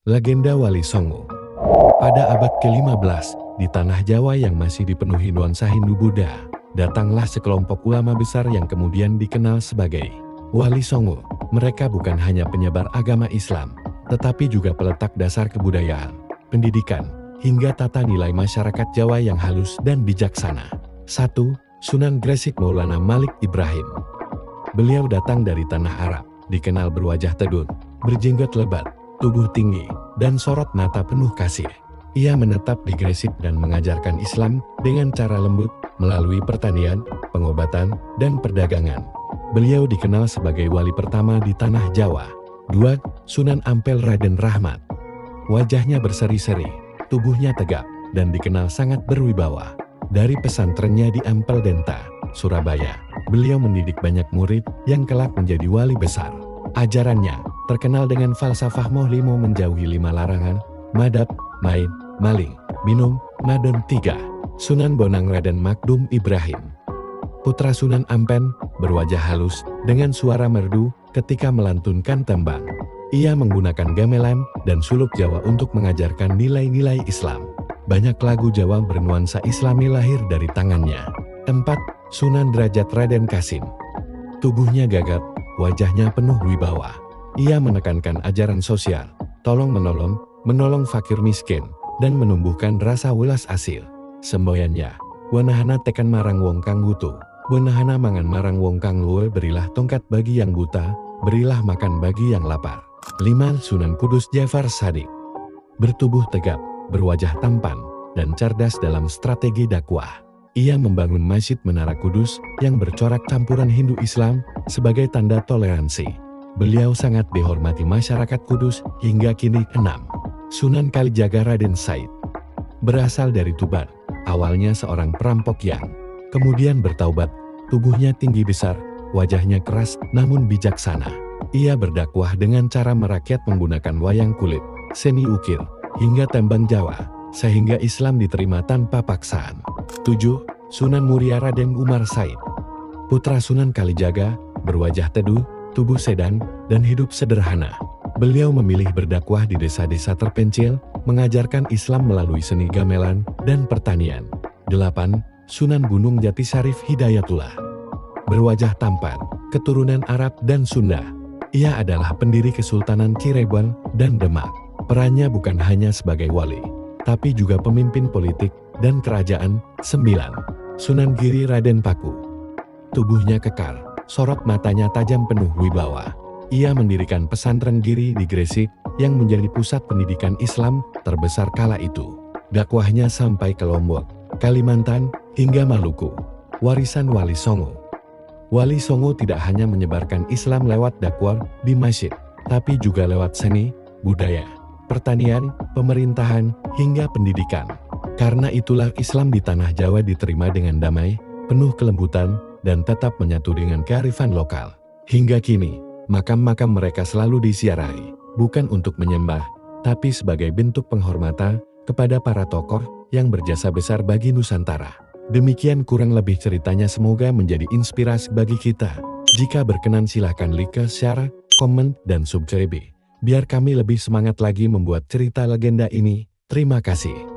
Legenda Wali Songo. Pada abad ke-15, di tanah Jawa yang masih dipenuhi nuansa Hindu-Buddha, datanglah sekelompok ulama besar yang kemudian dikenal sebagai Wali Songo. Mereka bukan hanya penyebar agama Islam, tetapi juga peletak dasar kebudayaan, pendidikan, hingga tata nilai masyarakat Jawa yang halus dan bijaksana. 1. Sunan Gresik Maulana Malik Ibrahim. Beliau datang dari tanah Arab, dikenal berwajah tedun, berjenggot lebat, tubuh tinggi, dan sorot mata penuh kasih. Ia menetap di Gresik dan mengajarkan Islam dengan cara lembut melalui pertanian, pengobatan, dan perdagangan. Beliau dikenal sebagai wali pertama di tanah Jawa. 2. Sunan Ampel Raden Rahmat. Wajahnya berseri-seri, tubuhnya tegap, dan dikenal sangat berwibawa. Dari pesantrennya di Ampel Denta, Surabaya, beliau mendidik banyak murid yang kelak menjadi wali besar. Ajarannya terkenal dengan falsafah Mohlimo menjauhi 5 larangan, madab, main, maling, minum, madon 3. Sunan Bonang Raden Makdum Ibrahim. Putra Sunan Ampen, berwajah halus, dengan suara merdu ketika melantunkan tembang. Ia menggunakan gamelan dan suluk Jawa untuk mengajarkan nilai-nilai Islam. Banyak lagu Jawa bernuansa Islami lahir dari tangannya. 4. Sunan Derajat Raden Kasim. Tubuhnya gagap, wajahnya penuh wibawa. Ia menekankan ajaran sosial, tolong-menolong, menolong fakir miskin, dan menumbuhkan rasa welas asih. Semboyannya, "Wenahana tekan marang wong kang wutu, wenahana mangan marang wong kang luwe, berilah tongkat bagi yang buta, berilah makan bagi yang lapar." 5. Sunan Kudus Jafar Shadiq. Bertubuh tegap, berwajah tampan, dan cerdas dalam strategi dakwah. Ia membangun Masjid Menara Kudus yang bercorak campuran Hindu-Islam sebagai tanda toleransi. Beliau sangat dihormati masyarakat Kudus hingga kini. 6. Sunan Kalijaga Raden Said. Berasal dari Tuban, awalnya seorang perampok yang kemudian bertaubat. Tubuhnya tinggi besar, wajahnya keras namun bijaksana. Ia berdakwah dengan cara merakyat menggunakan wayang kulit, seni ukir, hingga tembang Jawa, sehingga Islam diterima tanpa paksaan. 7. Sunan Muria Raden Umar Said. Putra Sunan Kalijaga, berwajah teduh, tubuh sedan, dan hidup sederhana. Beliau memilih berdakwah di desa-desa terpencil, mengajarkan Islam melalui seni gamelan dan pertanian. 8. Sunan Gunung Jati Syarif Hidayatullah. Berwajah tampan, keturunan Arab dan Sunda. Ia adalah pendiri Kesultanan Cirebon dan Demak. Perannya bukan hanya sebagai wali, tapi juga pemimpin politik dan kerajaan. 9. Sunan Giri Raden Paku. Tubuhnya kekar, sorot matanya tajam penuh wibawa. Ia mendirikan pesantren Giri di Gresik yang menjadi pusat pendidikan Islam terbesar kala itu. Dakwahnya sampai ke Lombok, Kalimantan, hingga Maluku. Warisan Wali Songo. Wali Songo tidak hanya menyebarkan Islam lewat dakwah di masjid, tapi juga lewat seni, budaya, pertanian, pemerintahan, hingga pendidikan. Karena itulah Islam di tanah Jawa diterima dengan damai, penuh kelembutan, dan tetap menyatu dengan kearifan lokal. Hingga kini, makam-makam mereka selalu disiarahi, bukan untuk menyembah, tapi sebagai bentuk penghormatan kepada para tokoh yang berjasa besar bagi Nusantara. Demikian kurang lebih ceritanya, semoga menjadi inspirasi bagi kita. Jika berkenan silahkan like, share, komen, dan subscribe. Biar kami lebih semangat lagi membuat cerita legenda ini. Terima kasih.